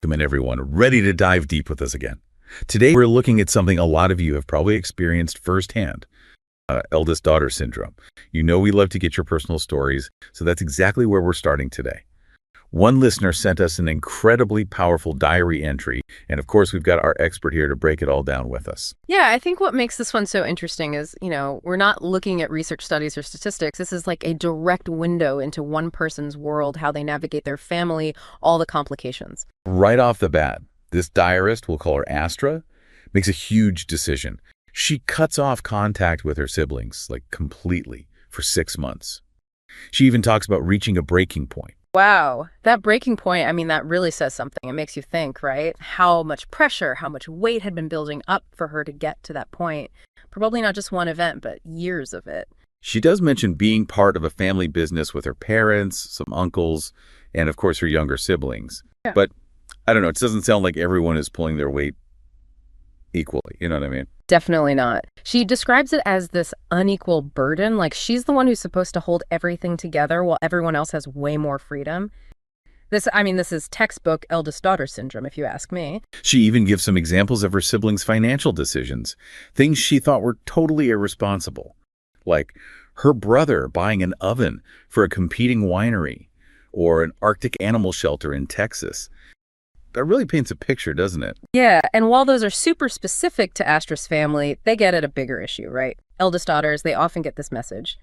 Welcome in, everyone, ready to dive deep with us again. Today, we're looking at something a lot of you have probably experienced firsthand, eldest daughter syndrome. You know we love to get your personal stories, so that's exactly where we're starting today. One listener sent us an incredibly powerful diary entry, and of course, we've got our expert here to break it all down with us. Yeah, I think what makes this one so interesting is, we're not looking at research studies or statistics. This is like a direct window into one person's world, how they navigate their family, all the complications. Right off the bat, this diarist, we'll call her Astra, makes a huge decision. She cuts off contact with her siblings, like completely, for 6 months. She even talks about reaching a breaking point. Wow, that breaking point, that really says something. It makes you think, right? How much pressure, how much weight had been building up for her to get to that point. Probably not just one event, but years of it. She does mention being part of a family business with her parents, some uncles, and of course her younger siblings. Yeah. But I don't know, it doesn't sound like everyone is pulling their weight equally. You know what I mean? Definitely not. She describes it as this unequal burden, like she's the one who's supposed to hold everything together while everyone else has way more freedom. This is textbook eldest daughter syndrome, if you ask me. She even gives some examples of her siblings' financial decisions, things she thought were totally irresponsible, like her brother buying an oven for a competing winery or an Arctic animal shelter in Texas. That really paints a picture, doesn't it? Yeah, and while those are super specific to Astra's family, they get at a bigger issue, right? Eldest daughters, they often get this message.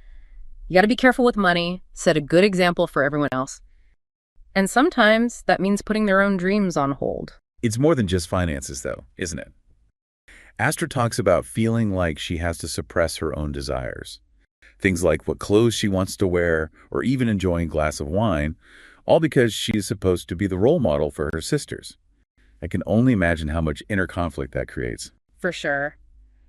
You got to be careful with money, set a good example for everyone else. And sometimes that means putting their own dreams on hold. It's more than just finances, though, isn't it? Astra talks about feeling like she has to suppress her own desires. Things like what clothes she wants to wear, or even enjoying a glass of wine, all because she is supposed to be the role model for her sisters. I can only imagine how much inner conflict that creates. For sure.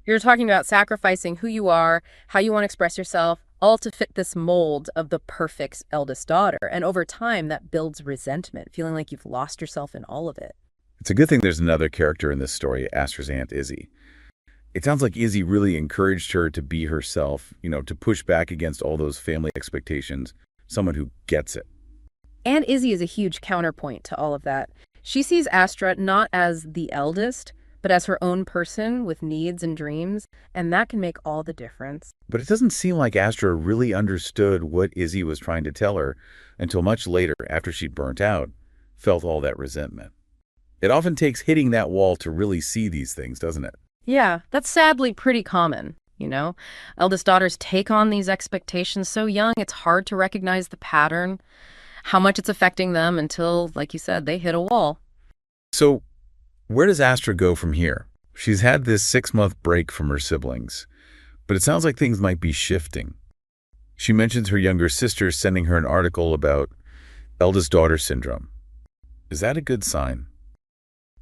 You're talking about sacrificing who you are, how you want to express yourself, all to fit this mold of the perfect eldest daughter. And over time, that builds resentment, feeling like you've lost yourself in all of it. It's a good thing there's another character in this story, Astra's aunt, Izzy. It sounds like Izzy really encouraged her to be herself, to push back against all those family expectations, someone who gets it. And Izzy is a huge counterpoint to all of that. She sees Astra not as the eldest, but as her own person with needs and dreams, and that can make all the difference. But it doesn't seem like Astra really understood what Izzy was trying to tell her until much later, after she'd burnt out, felt all that resentment. It often takes hitting that wall to really see these things, doesn't it? Yeah, that's sadly pretty common, Eldest daughters take on these expectations so young, it's hard to recognize the pattern, how much it's affecting them until, like you said, they hit a wall. So where does Astra go from here? She's had this 6-month break from her siblings, but it sounds like things might be shifting. She mentions her younger sister sending her an article about eldest daughter syndrome. Is that a good sign?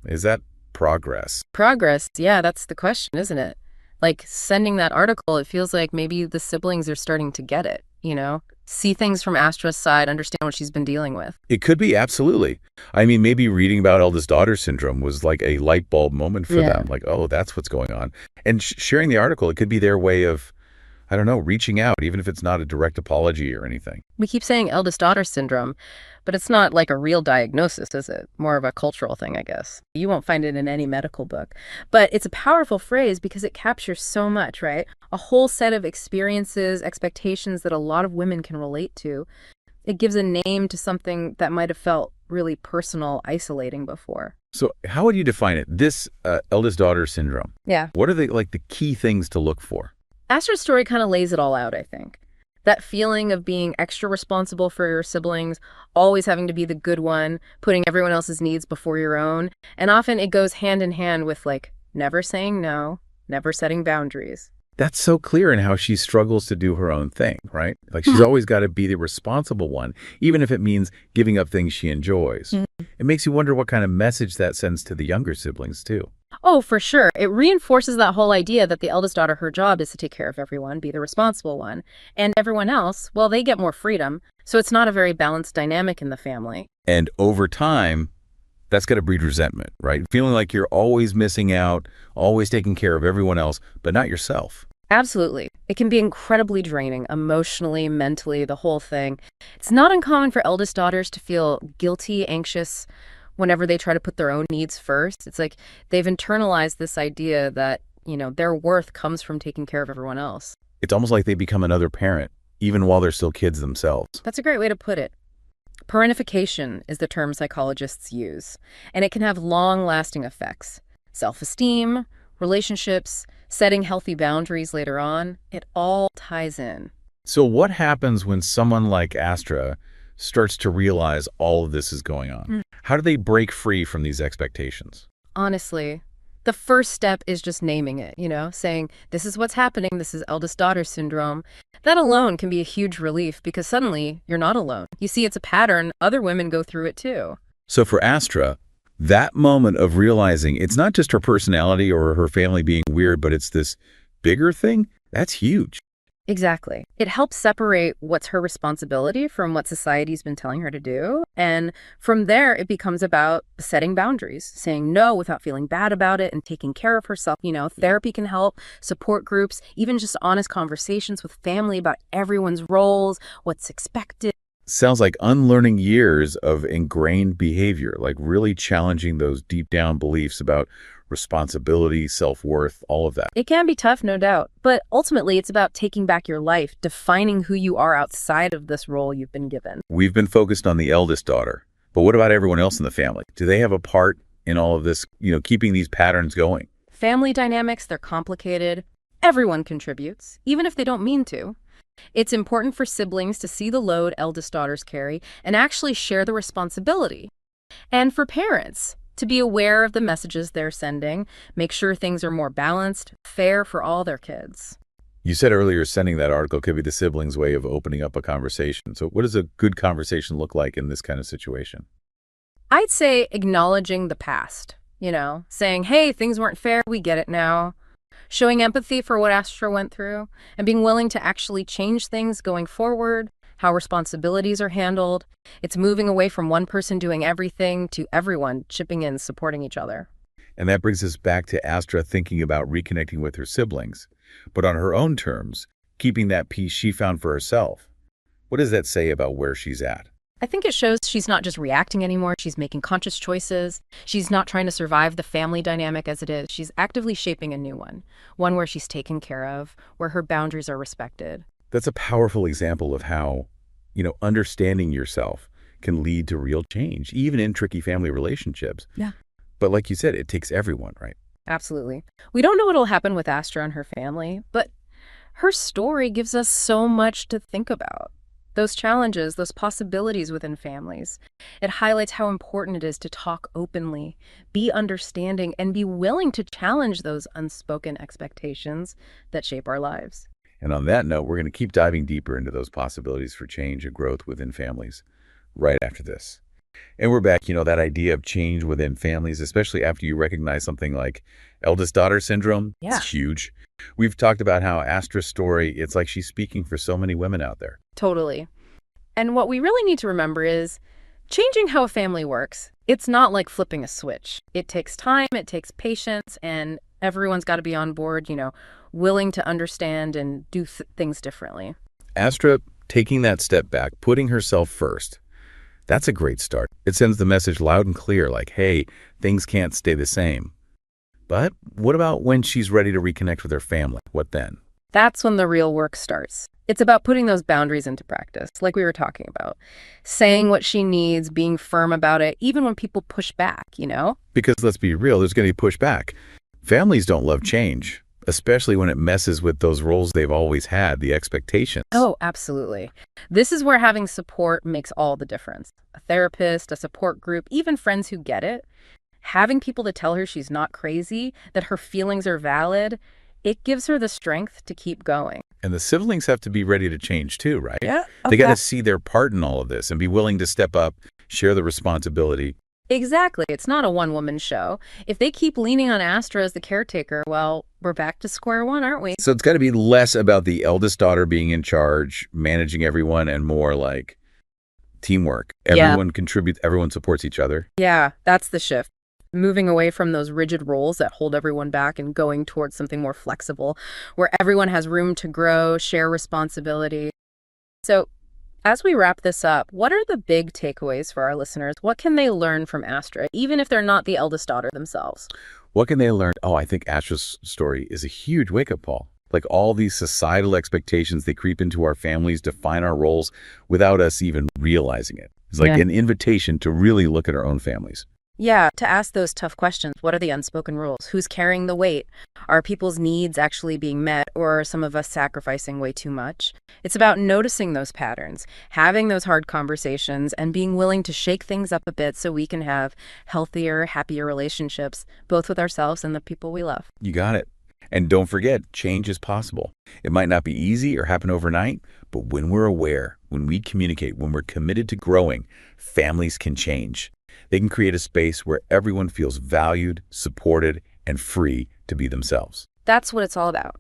Is that progress? Progress, yeah, that's the question, isn't it? Like sending that article, it feels like maybe the siblings are starting to get it, see things from Astra's side, understand what she's been dealing with. It could be, absolutely. Maybe reading about eldest daughter syndrome was like a light bulb moment for them. Like, oh, that's what's going on. And sharing the article, it could be their way of, reaching out, even if it's not a direct apology or anything. We keep saying eldest daughter syndrome, but it's not like a real diagnosis, is it? More of a cultural thing, I guess. You won't find it in any medical book. But it's a powerful phrase because it captures so much, right? A whole set of experiences, expectations that a lot of women can relate to. It gives a name to something that might have felt really personal, isolating before. So how would you define it? This eldest daughter syndrome. Yeah. What are the key things to look for? Astra's story kind of lays it all out, I think. That feeling of being extra responsible for your siblings, always having to be the good one, putting everyone else's needs before your own. And often it goes hand in hand with never saying no, never setting boundaries. That's so clear in how she struggles to do her own thing, right? Like she's always got to be the responsible one, even if it means giving up things she enjoys. It makes you wonder what kind of message that sends to the younger siblings, too. Oh, for sure. It reinforces that whole idea that the eldest daughter, her job is to take care of everyone, be the responsible one. And everyone else, well, they get more freedom. So it's not a very balanced dynamic in the family. And over time, that's going to breed resentment, right? Feeling like you're always missing out, always taking care of everyone else, but not yourself. Absolutely. It can be incredibly draining, emotionally, mentally, the whole thing. It's not uncommon for eldest daughters to feel guilty, anxious, whenever they try to put their own needs first. It's like they've internalized this idea that, their worth comes from taking care of everyone else. It's almost like they become another parent, even while they're still kids themselves. That's a great way to put it. Parentification is the term psychologists use, and it can have long-lasting effects. Self-esteem, relationships, setting healthy boundaries later on, it all ties in. So what happens when someone like Astra starts to realize all of this is going on? How do they break free from these expectations? Honestly, the first step is just naming it, saying, this is what's happening, this is eldest daughter syndrome. That alone can be a huge relief because suddenly you're not alone. You see, it's a pattern. Other women go through it too. So for Astra, that moment of realizing it's not just her personality or her family being weird, but it's this bigger thing, that's huge. Exactly. It helps separate what's her responsibility from what society's been telling her to do. And from there, it becomes about setting boundaries, saying no without feeling bad about it and taking care of herself. Therapy can help, support groups, even just honest conversations with family about everyone's roles, what's expected. Sounds like unlearning years of ingrained behavior, like really challenging those deep down beliefs about responsibility, self-worth, all of that. It can be tough, no doubt, but ultimately it's about taking back your life, defining who you are outside of this role you've been given. We've been focused on the eldest daughter, but what about everyone else in the family? Do they have a part in all of this, keeping these patterns going? Family dynamics, they're complicated. Everyone contributes, even if they don't mean to. It's important for siblings to see the load eldest daughters carry and actually share the responsibility. And for parents, to be aware of the messages they're sending, make sure things are more balanced, fair for all their kids. You said earlier sending that article could be the siblings' way of opening up a conversation. So what does a good conversation look like in this kind of situation? I'd say acknowledging the past, saying, hey, things weren't fair, we get it now. Showing empathy for what Astra went through and being willing to actually change things going forward, how responsibilities are handled. It's moving away from one person doing everything to everyone chipping in, supporting each other. And that brings us back to Astra thinking about reconnecting with her siblings, but on her own terms, keeping that peace she found for herself. What does that say about where she's at? I think it shows she's not just reacting anymore, she's making conscious choices. She's not trying to survive the family dynamic as it is. She's actively shaping a new one where she's taken care of, where her boundaries are respected. That's a powerful example of how, understanding yourself can lead to real change, even in tricky family relationships. Yeah. But like you said, it takes everyone, right? Absolutely. We don't know what'll happen with Astra and her family, but her story gives us so much to think about. Those challenges, those possibilities within families. It highlights how important it is to talk openly, be understanding, and be willing to challenge those unspoken expectations that shape our lives. And on that note, we're going to keep diving deeper into those possibilities for change and growth within families right after this. And we're back, that idea of change within families, especially after you recognize something like eldest daughter syndrome. Yeah. It's huge. We've talked about how Astra's story, it's like she's speaking for so many women out there. Totally. And what we really need to remember is changing how a family works. It's not like flipping a switch. It takes time, it takes patience, and everyone's got to be on board, willing to understand and do things differently. Astra taking that step back, putting herself first, that's a great start. It sends the message loud and clear, like, hey, things can't stay the same. But what about when she's ready to reconnect with her family? What then? That's when the real work starts. It's about putting those boundaries into practice, like we were talking about. Saying what she needs, being firm about it, even when people push back, Because let's be real, there's going to be pushback. Families don't love change, especially when it messes with those roles they've always had, the expectations. Oh, absolutely. This is where having support makes all the difference. A therapist, a support group, even friends who get it. Having people to tell her she's not crazy, that her feelings are valid, it gives her the strength to keep going. And the siblings have to be ready to change too, right? Yeah. They got to see their part in all of this and be willing to step up, share the responsibility. Exactly. It's not a one-woman show. If they keep leaning on Astra as the caretaker, well, we're back to square one, aren't we? So it's got to be less about the eldest daughter being in charge, managing everyone, and more like teamwork. Everyone contributes, everyone supports each other. Yeah, that's the shift. Moving away from those rigid roles that hold everyone back and going towards something more flexible, where everyone has room to grow, share responsibility. So As we wrap this up, what are the big takeaways for our listeners? What can they learn from Astra, even if they're not the eldest daughter themselves? What can they learn? Oh, I think Astra's story is a huge wake-up call. Like all these societal expectations, they creep into our families, define our roles without us even realizing it. It's like Yeah. an invitation to really look at our own families. Yeah, to ask those tough questions. What are the unspoken rules? Who's carrying the weight? Are people's needs actually being met, or are some of us sacrificing way too much? It's about noticing those patterns, having those hard conversations, and being willing to shake things up a bit so we can have healthier, happier relationships, both with ourselves and the people we love. You got it. And don't forget, change is possible. It might not be easy or happen overnight, but when we're aware, when we communicate, when we're committed to growing, families can change. They can create a space where everyone feels valued, supported, and free to be themselves. That's what it's all about.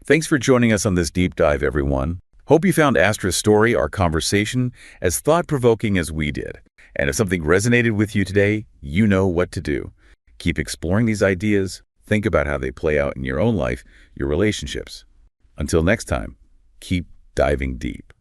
Thanks for joining us on this deep dive, everyone. Hope you found Astra's story, our conversation, as thought-provoking as we did. And if something resonated with you today, you know what to do. Keep exploring these ideas. Think about how they play out in your own life, your relationships. Until next time, keep diving deep.